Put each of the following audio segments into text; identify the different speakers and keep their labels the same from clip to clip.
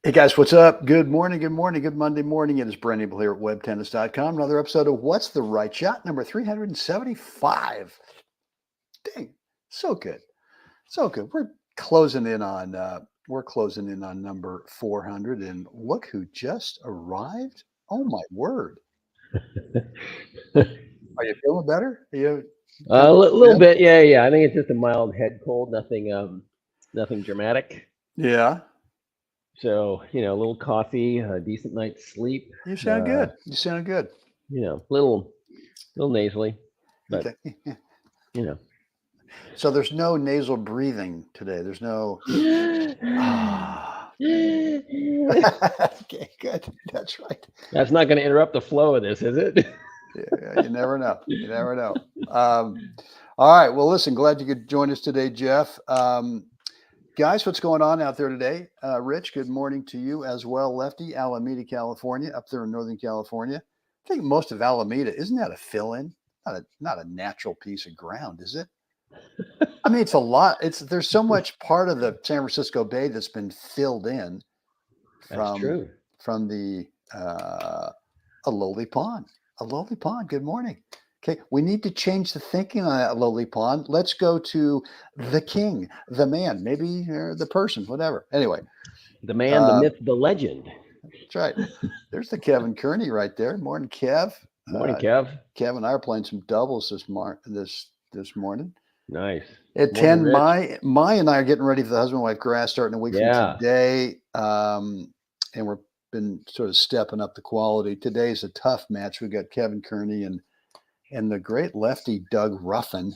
Speaker 1: Hey guys, what's up? Good morning, good morning, good Monday morning. It is Brent Abel here at WebTennis.com. Another episode of What's the Right Shot, number 375. Dang, so good. So good. We're closing in on number 400, and look who just arrived. Oh my word. Are you feeling better? Are you
Speaker 2: A
Speaker 1: coming
Speaker 2: little
Speaker 1: in?
Speaker 2: bit, yeah. I think it's just a mild head cold, nothing dramatic.
Speaker 1: Yeah.
Speaker 2: So, a little coffee, a decent night's sleep.
Speaker 1: You sound good. You sound good.
Speaker 2: Little nasally, but
Speaker 1: Okay.
Speaker 2: you know.
Speaker 1: So there's no nasal breathing today. There's no ah. Okay, good. That's right.
Speaker 2: That's not going to interrupt the flow of this, is it?
Speaker 1: Yeah, you never know. You never know. All right. Well, listen, glad you could join us today, Jeff. Guys, what's going on out there today? Rich, good morning to you as well. Lefty, Alameda, California, up there in Northern California. I think most of Alameda, isn't that a fill-in? Not a natural piece of ground, is it? I mean, it's a lot. There's so much part of the San Francisco Bay that's been filled in
Speaker 2: That's
Speaker 1: from
Speaker 2: true.
Speaker 1: the a lowly pond. A lowly pond. Good morning. Okay, we need to change the thinking on that lowly pond. Let's go to the king, the man, maybe the person, whatever. Anyway,
Speaker 2: The man, the
Speaker 1: uh,
Speaker 2: myth, the legend.
Speaker 1: that's right. There's the Kevin Kearney right there. Morning, Kev.
Speaker 2: Morning, Kev.
Speaker 1: Kev and I are playing some doubles this morning.
Speaker 2: Nice.
Speaker 1: At
Speaker 2: Morning,
Speaker 1: 10,
Speaker 2: Rich.
Speaker 1: my and I are getting ready for the husband-wife grass starting a week from
Speaker 2: Yeah.
Speaker 1: today. And we're been sort of stepping up the quality. Today's a tough match. We got Kevin Kearney and the great lefty Doug Ruffin.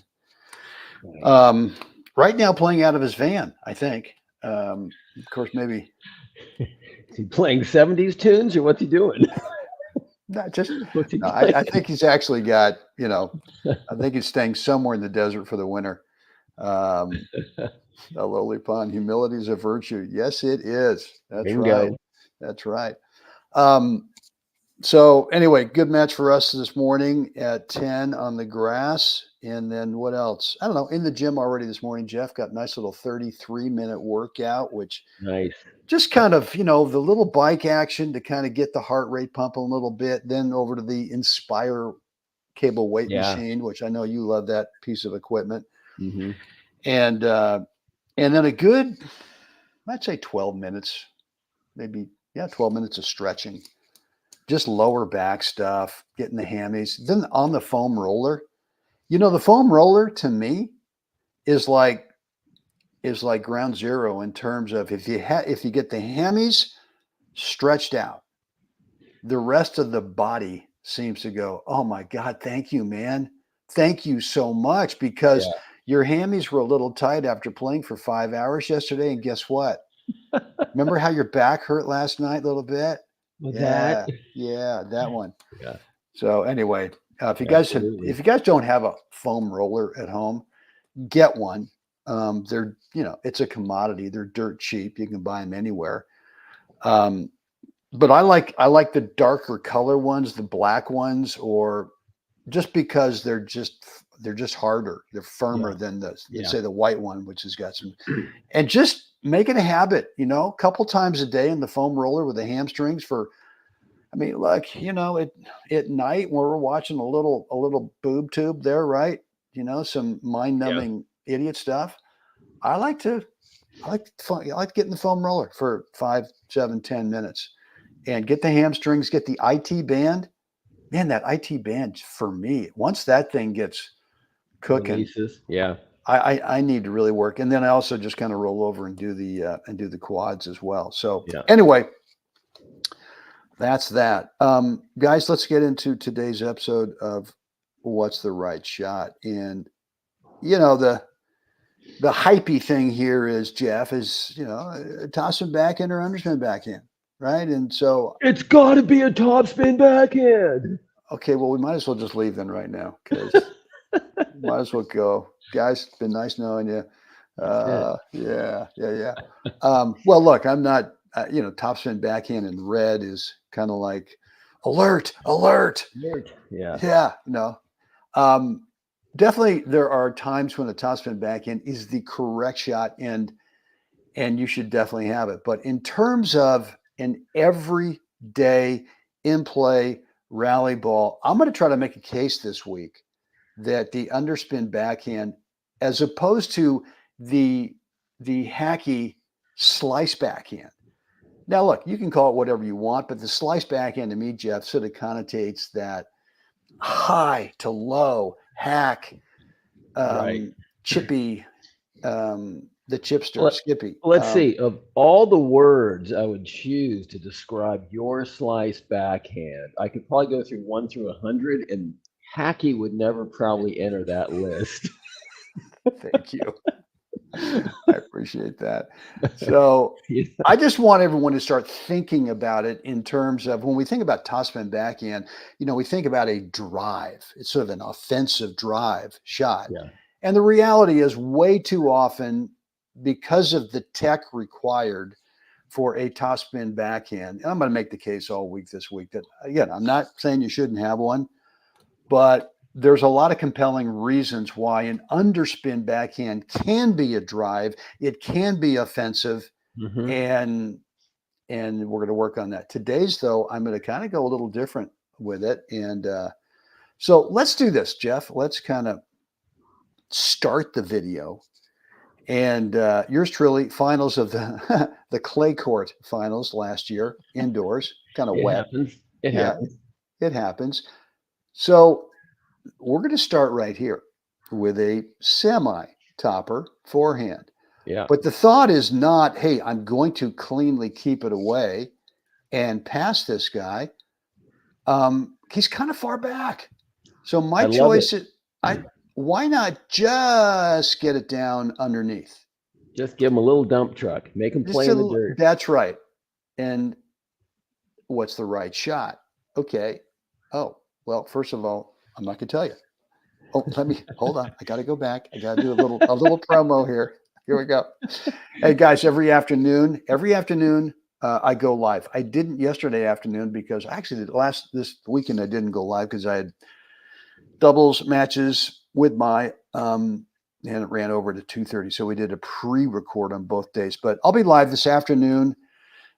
Speaker 2: Nice.
Speaker 1: Right now playing out of his van, I think. Of course, maybe
Speaker 2: Is he playing 70s tunes or what's he doing?
Speaker 1: not just.
Speaker 2: What's he
Speaker 1: No,
Speaker 2: playing?
Speaker 1: I think he's actually got. I think he's staying somewhere in the desert for the winter. A lowly pond. Humility is a virtue. Yes, it is. That's right.
Speaker 2: Bingo.
Speaker 1: That's right. So anyway, good match for us this morning at 10 on the grass. And then what else? I don't know. In the gym already this morning, Jeff got a nice little 33-minute workout, which
Speaker 2: Nice.
Speaker 1: just kind of, the little bike action to kind of get the heart rate pumping a little bit, then over to the Inspire cable weight
Speaker 2: Yeah.
Speaker 1: machine, which I know you love that piece of equipment.
Speaker 2: Mm-hmm.
Speaker 1: And then a good, I'd say 12 minutes, maybe, 12 minutes of stretching. Just lower back stuff, getting the hammies. Then on the foam roller, the foam roller to me is like ground zero in terms of if you get the hammies stretched out, the rest of the body seems to go, oh my God, thank you, man. Thank you so much, because
Speaker 2: Yeah.
Speaker 1: your hammies were a little tight after playing for 5 hours yesterday. And guess what? Remember how your back hurt last night a little bit?
Speaker 2: With that.
Speaker 1: Yeah, that one.
Speaker 2: Yeah.
Speaker 1: So anyway, if
Speaker 2: Absolutely.
Speaker 1: you guys don't have a foam roller at home, get one. They're it's a commodity. They're dirt cheap. You can buy them anywhere. But I like the darker color ones, the black ones, or just because they're just harder. They're firmer
Speaker 2: Yeah.
Speaker 1: than
Speaker 2: Yeah.
Speaker 1: say the white one, which has got some. And just make it a habit. A couple times a day in the foam roller with the hamstrings for. I mean, look, at night when we're watching a little boob tube there, right? Some
Speaker 2: Yeah.
Speaker 1: mind-numbing idiot stuff. I like to get in the foam roller for 5, 7, 10 minutes and get the hamstrings, get the IT band. Man, that IT band for me, once that thing gets cooking,
Speaker 2: Releases. Yeah.
Speaker 1: I need to really work. And then I also just kind of roll over and do the quads as well. So
Speaker 2: Yeah.
Speaker 1: anyway, that's that. Guys, let's get into today's episode of What's the Right Shot. And the hypey thing here is, Jeff, is tossing backhand or underspin backhand, right? And so
Speaker 2: It's got to be a topspin backhand.
Speaker 1: okay, well, we might as well just leave then right now, because might as well go. Guys, it's been nice knowing you. Yeah. Well, look, I'm not, topspin backhand in red is kind of like alert.
Speaker 2: Yeah.
Speaker 1: Yeah, definitely there are times when a topspin backhand is the correct shot, and you should definitely have it. But in terms of an everyday in play rally ball. I'm going to try to make a case this week that the underspin backhand, as opposed to the hacky slice backhand. Now, look, you can call it whatever you want, but the slice backhand to me, Jeff, sort of connotates that high to low hack,
Speaker 2: Right.
Speaker 1: chippy, the chipster,
Speaker 2: Let,
Speaker 1: Skippy.
Speaker 2: let's see. Of all the words I would choose to describe your slice backhand, I could probably go through 1 through 100, and hacky would never probably enter that list.
Speaker 1: Thank you. I appreciate that. So
Speaker 2: Yeah.
Speaker 1: I just want everyone to start thinking about it in terms of when we think about topspin backhand, we think about a drive. It's sort of an offensive drive shot.
Speaker 2: Yeah.
Speaker 1: And the reality is way too often, because of the tech required for a topspin backhand, and I'm going to make the case all week this week that, again, I'm not saying you shouldn't have one, but there's a lot of compelling reasons why an underspin backhand can be a drive. It can be offensive,
Speaker 2: Mm-hmm.
Speaker 1: and we're going to work on that. Today's, though, I'm going to kind of go a little different with it. And so let's do this, Jeff. Let's kind of start the video. And yours truly, finals of the the clay court finals last year, indoors, kind of
Speaker 2: It
Speaker 1: wet.
Speaker 2: happens. It
Speaker 1: Yeah,
Speaker 2: happens.
Speaker 1: it happens. So we're going to start right here with a semi-topper forehand.
Speaker 2: Yeah.
Speaker 1: But the thought is not, hey, I'm going to cleanly keep it away and pass this guy. He's kind of far back. So my
Speaker 2: I love
Speaker 1: choice
Speaker 2: it.
Speaker 1: is, why not just get it down underneath?
Speaker 2: Just give him a little dump truck. Make him play in the dirt.
Speaker 1: That's right. And what's the right shot? Okay. Oh, well, first of all, I'm not going to tell you. Oh, let me hold on. I got to go back. I got to do a little promo here. Here we go. Hey guys, every afternoon, I go live. I didn't yesterday afternoon because actually this weekend I didn't go live because I had doubles matches with my and it ran over to 2:30. So we did a pre-record on both days. But I'll be live this afternoon,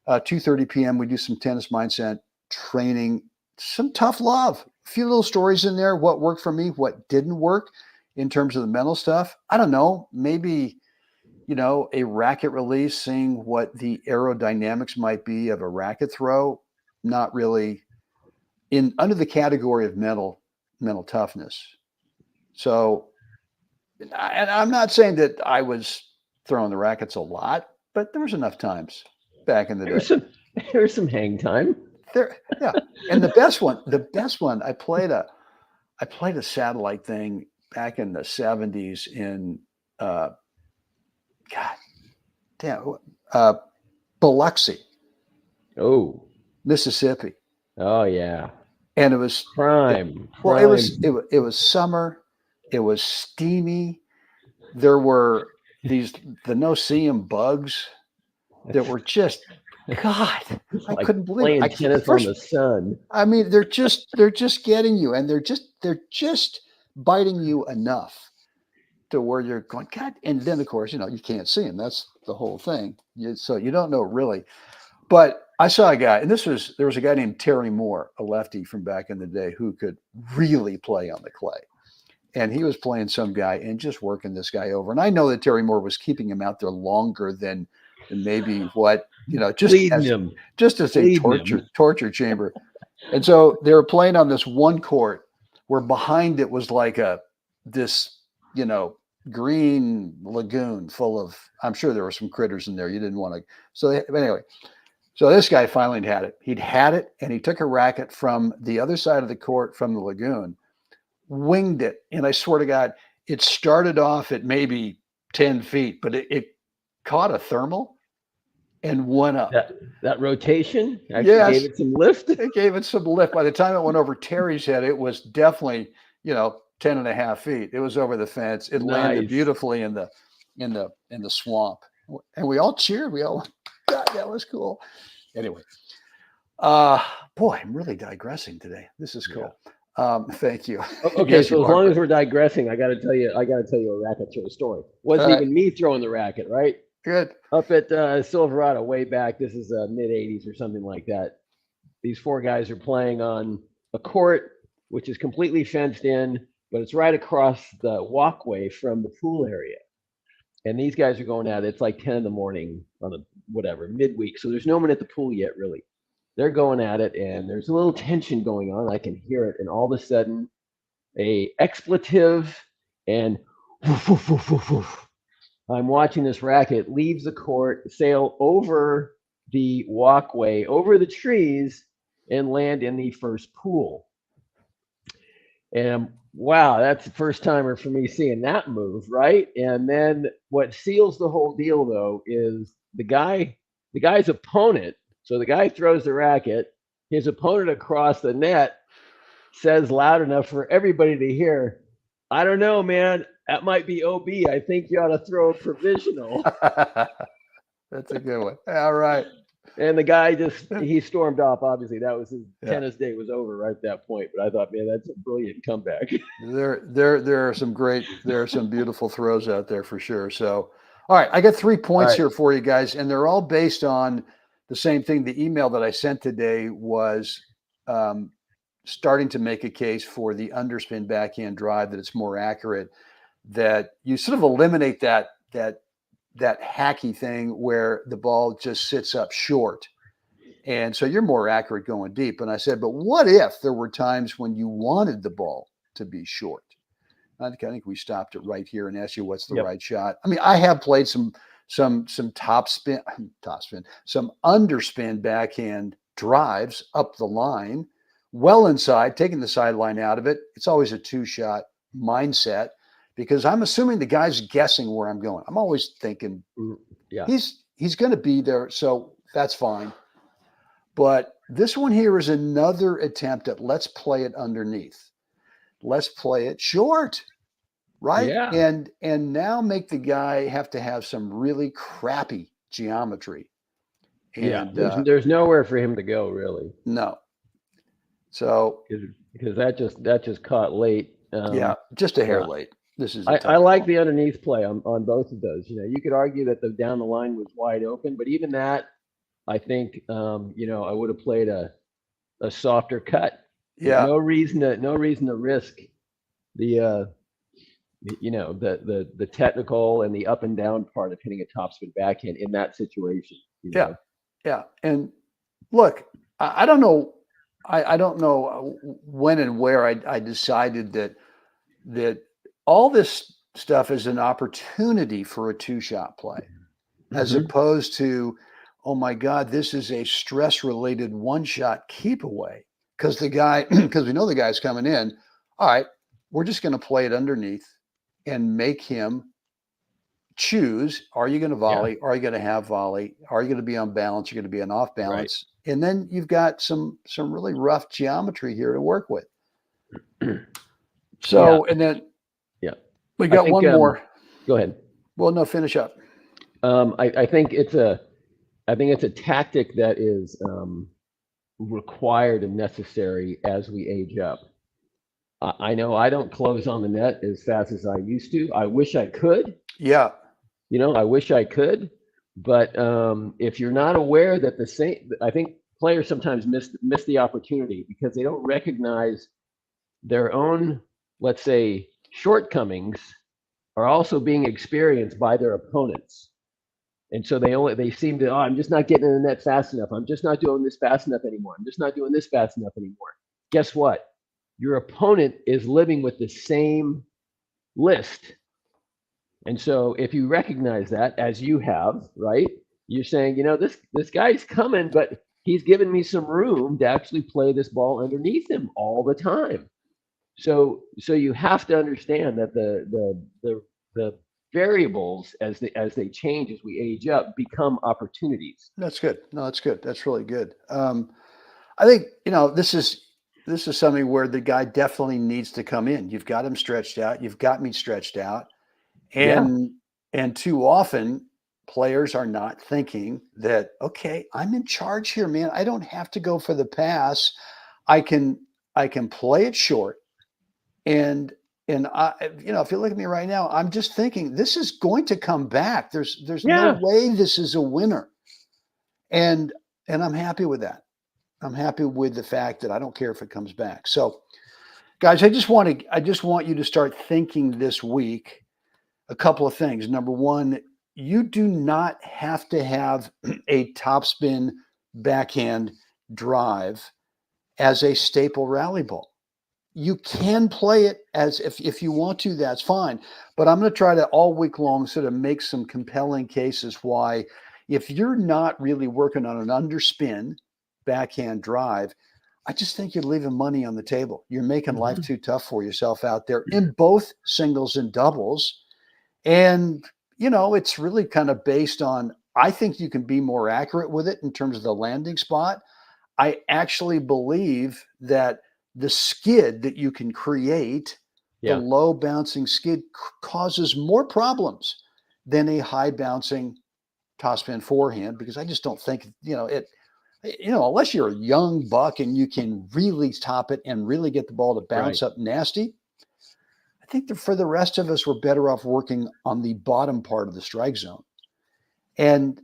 Speaker 1: 2:30 p.m. We do some tennis mindset training, some tough love, a few little stories in there, what worked for me, what didn't work in terms of the mental stuff. I don't know, maybe, a racket release, seeing what the aerodynamics might be of a racket throw, not really under the category of mental toughness. So, and I'm not saying that I was throwing the rackets a lot, but there was enough times back in the day.
Speaker 2: There's some hang time.
Speaker 1: Yeah. And the best one, I played a satellite thing back in the 70s in Biloxi, Mississippi.
Speaker 2: Oh yeah.
Speaker 1: And it was
Speaker 2: prime.
Speaker 1: Well, it was summer. It was steamy. There were the no-see-em bugs that were just, God, I couldn't believe it.
Speaker 2: Tennis on the sun.
Speaker 1: I mean, they're just getting you, and they're just biting you enough to where you're going, God. And then of course, you can't see them. That's the whole thing. So you don't know really. But I saw a guy, and there was a guy named Terry Moore, a lefty from back in the day, who could really play on the clay. And he was playing some guy and just working this guy over. And I know that Terry Moore was keeping him out there longer than maybe what, just as a torture chamber. And so they were playing on this one court where behind it was like this green lagoon full of, I'm sure there were some critters in there. You didn't want to. So anyway, so this guy finally had it. He'd had it, and he took a racket from the other side of the court from the lagoon, winged it. And I swear to God, it started off at maybe 10 feet, but it caught a thermal and went up.
Speaker 2: That rotation actually gave it some lift.
Speaker 1: It gave it some lift. By the time it went over Terry's head, it was definitely, 10 and a half feet. It was over the fence. It landed beautifully in the swamp. And we all cheered. We all, God, that was cool. Anyway, boy, I'm really digressing today. This is cool. Yeah. Thank you.
Speaker 2: Okay, yes, so as long as we're digressing, I got to tell you a racket throw story. Wasn't even me throwing the racket, right?
Speaker 1: Good.
Speaker 2: Up at Silverado way back. This is mid 80s or something like that. These four guys are playing on a court which is completely fenced in, but it's right across the walkway from the pool area. And these guys are going at it. It's like 10 in the morning on the whatever, midweek. So there's no one at the pool yet, really. They're going at it, and there's a little tension going on. I can hear it. And all of a sudden, a expletive and woof, woof, woof, woof, woof. I'm watching this racket leaves the court, sail over the walkway, over the trees, and land in the first pool. And wow, that's the first timer for me seeing that move, right? And then what seals the whole deal though is the guy's opponent. So the guy throws the racket, his opponent across the net says loud enough for everybody to hear, "I don't know, man. That might be OB. I think you ought to throw a provisional."
Speaker 1: That's a good one. All right.
Speaker 2: And the guy he stormed off. Obviously, that was his tennis day was over right at that point. But I thought, man, that's a brilliant comeback.
Speaker 1: There are some beautiful throws out there for sure. So, all right, I got 3 points here for you guys, and they're all based on the same thing. The email that I sent today was starting to make a case for the underspin backhand drive, that it's more accurate, that you sort of eliminate that hacky thing where the ball just sits up short. And so you're more accurate going deep. And I said, but what if there were times when you wanted the ball to be short? I think we stopped it right here and asked you what's the right shot. I mean, I have played some topspin, some underspin backhand drives up the line, well inside, taking the sideline out of it. It's always a 2-shot mindset, because I'm assuming the guy's guessing where I'm going. I'm always thinking, he's going to be there, so that's fine. But this one here is another attempt at let's play it underneath. Let's play it short, right?
Speaker 2: Yeah.
Speaker 1: And now make the guy have to have some really crappy geometry. And
Speaker 2: there's nowhere for him to go, really.
Speaker 1: No. So
Speaker 2: because that just caught late.
Speaker 1: Just a hair late. This is
Speaker 2: I like the underneath play on both of those. You could argue that the down the line was wide open, but even that, I think I would have played a softer cut.
Speaker 1: Yeah.
Speaker 2: No reason to risk the the technical and the up and down part of hitting a topspin backhand in that situation.
Speaker 1: Yeah. And look, I don't know. I don't know when and where I decided that all this stuff is an opportunity for a 2-shot play, as opposed to, oh my God, this is a stress-related 1-shot keep away. Because we know the guy's coming in. All right, we're just going to play it underneath and make him choose. Are you going to volley? Are you going to have volley? Are you going to be on balance? You're going to be on off balance. Right. And then you've got some really rough geometry here to work with. So, and then we got one more.
Speaker 2: Go ahead.
Speaker 1: Well, no, finish up.
Speaker 2: I think it's a tactic that is required and necessary as we age up. I know I don't close on the net as fast as I used to. I wish I could.
Speaker 1: Yeah.
Speaker 2: I wish I could. But if you're not aware that I think players sometimes miss the opportunity because they don't recognize their own, let's say, shortcomings are also being experienced by their opponents. And so they seem to, I'm just not getting in the net fast enough. I'm just not doing this fast enough anymore. I'm just not doing this fast enough anymore. Guess what? Your opponent is living with the same list. And so if you recognize that, as you have, right, you're saying, this guy's coming, but he's given me some room to actually play this ball underneath him all the time. So you have to understand that the variables as they change as we age up become opportunities.
Speaker 1: That's good. No, that's good. That's really good. I think this is something where the guy definitely needs to come in. You've got him stretched out. You've got me stretched out, and too often players are not thinking that, okay, I'm in charge here, man. I don't have to go for the pass. I can play it short. And if you look at me right now, I'm just thinking this is going to come back. There's no
Speaker 2: Yeah.
Speaker 1: way this is a winner. And I'm happy with that. I'm happy with the fact that I don't care if it comes back. So, guys, I just want you to start thinking this week a couple of things. Number one, you do not have to have a topspin backhand drive as a staple rally ball. You can play it as if you want to, that's fine. But I'm going to try to all week long sort of make some compelling cases why, if you're not really working on an underspin backhand drive, I just think you're leaving money on the table. You're making life too tough for yourself out there in both singles and doubles. And, it's really kind of based on, I think you can be more accurate with it in terms of the landing spot. I actually believe that the skid that you can create, the
Speaker 2: Yeah.
Speaker 1: low bouncing skid, causes more problems than a high bouncing topspin forehand, because I just don't think, unless you're a young buck and you can really top it and really get the ball to bounce up nasty, I think that for the rest of us, we're better off working on the bottom part of the strike zone. And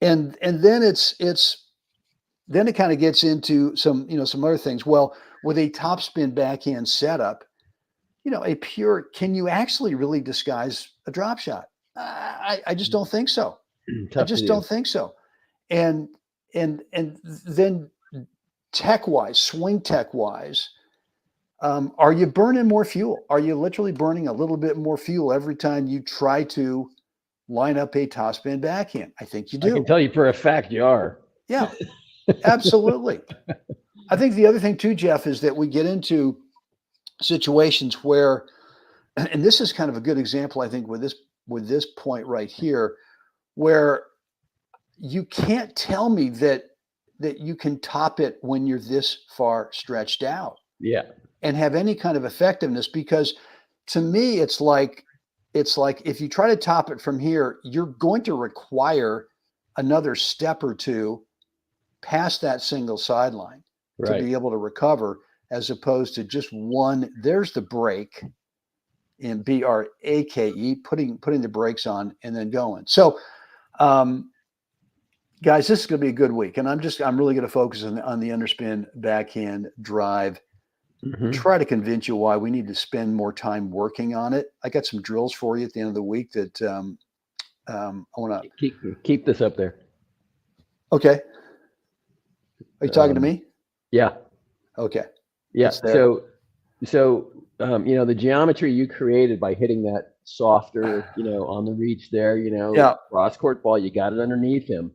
Speaker 1: then then it kind of gets into some other things. Well, with a topspin backhand setup, can you actually really disguise a drop shot? I just don't think so. I
Speaker 2: Tough to
Speaker 1: just
Speaker 2: do.
Speaker 1: don't think so. And then swing tech wise, are you burning more fuel? Are you literally burning a little bit more fuel every time you try to line up a topspin backhand? I think you
Speaker 2: I can
Speaker 1: do.
Speaker 2: tell you for a fact you are.
Speaker 1: Yeah, absolutely. I think the other thing too, Jeff, is that we get into situations where, and this is kind of a good example, I think, with this point right here, where you can't tell me that you can top it when you're this far stretched out
Speaker 2: Yeah.
Speaker 1: and have any kind of effectiveness, because to me it's like if you try to top it from here, you're going to require another step or two past that single sideline to
Speaker 2: Right.
Speaker 1: be able to recover, as opposed to just one. There's the break in BRAKE, putting the brakes on and then going. So, guys, this is going to be a good week, and I'm really going to focus on the underspin backhand drive. Try to convince you why we need to spend more time working on it. I got some drills for you at the end of the week that I want
Speaker 2: to keep this up there.
Speaker 1: Okay. Are you talking to me?
Speaker 2: Yeah.
Speaker 1: Okay.
Speaker 2: Yeah. So the geometry you created by hitting that softer, on the reach there, cross court ball, you got it underneath him.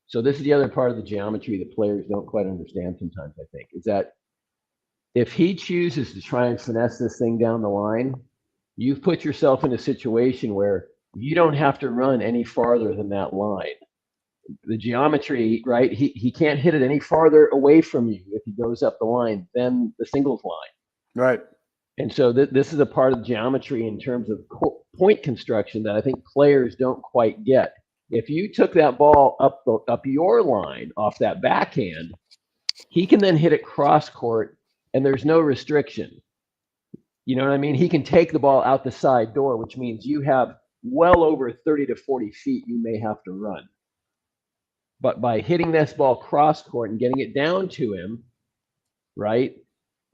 Speaker 2: So this is the other part of the geometry that players don't quite understand sometimes, I think, is that if he chooses to try and finesse this thing down the line, you've put yourself in a situation where you don't have to run any farther than that line. The geometry, right? He can't hit it any farther away from you if he goes up the line than the singles line.
Speaker 1: Right.
Speaker 2: And so this is a part of geometry in terms of point construction that I think players don't quite get. If you took that ball up your line off that backhand, he can then hit it cross court, and there's no restriction. You know what I mean? He can take the ball out the side door, which means you have well over 30 to 40 feet you may have to run. But by hitting this ball cross court and getting it down to him, right,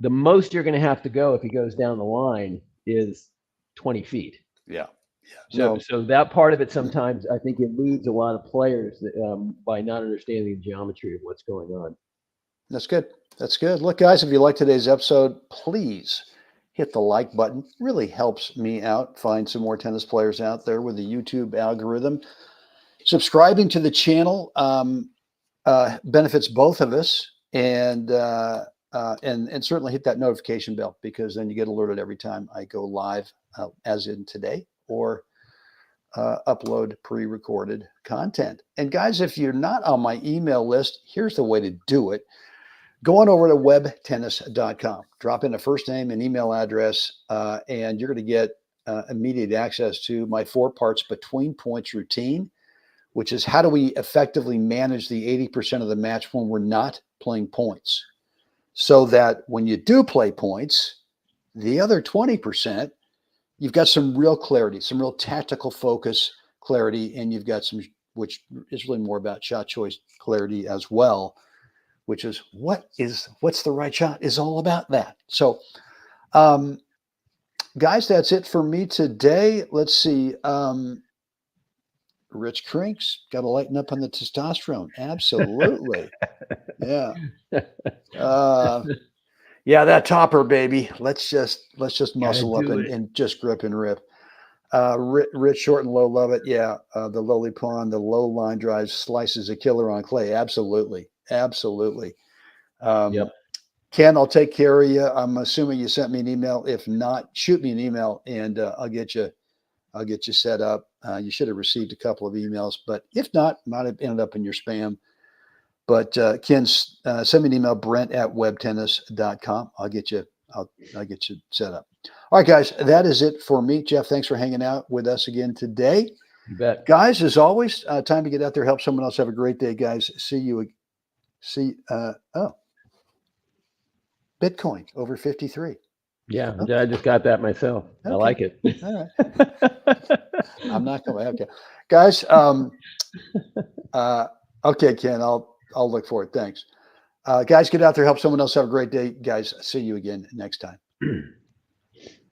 Speaker 2: the most you're going to have to go if he goes down the line is 20 feet.
Speaker 1: Yeah.
Speaker 2: So that part of it sometimes I think eludes a lot of players by not understanding the geometry of what's going on.
Speaker 1: That's good. That's good. Look, guys, if you like today's episode, please hit the like button. It really helps me out, find some more tennis players out there with the YouTube algorithm. Subscribing to the channel benefits both of us, and certainly hit that notification bell, because then you get alerted every time I go live, as in today, or upload pre-recorded content. And guys, if you're not on my email list, here's the way to do it. Go on over to WebTennis.com, drop in a first name and email address, and you're going to get immediate access to my 4 parts between points routine, which is how do we effectively manage the 80% of the match when we're not playing points, so that when you do play points, the other 20% you've got some real clarity, some real tactical focus, clarity, and you've got some, which is really more about shot choice clarity as well, which is what's the right shot is all about that. So, guys, that's it for me today. Let's see. Rich Crinks got to lighten up on the testosterone. Absolutely. Yeah. Yeah, that topper, baby. Let's just muscle up and just grip and rip. Rich, short and low, love it. Yeah, the lowly pawn, the low line drive slices a killer on clay. Absolutely, absolutely.
Speaker 2: Yep.
Speaker 1: Ken, I'll take care of you. I'm assuming you sent me an email. If not, shoot me an email and I'll get you set up. You should have received a couple of emails, but if not, might have ended up in your spam. But Ken, send me an email, brent@webtennis.com. I'll get you set up. All right, guys, that is it for me. Jeff, thanks for hanging out with us again today.
Speaker 2: You bet.
Speaker 1: Guys, as always, time to get out there, help someone else. Have a great day, guys. Bitcoin over 53.
Speaker 2: Yeah, okay. I just got that myself. Okay. I like it.
Speaker 1: All right. I'm not going to. Okay. Guys, okay, Ken, I'll look for it. Thanks. Guys, get out there, help someone else. Have a great day. Guys, see you again next time.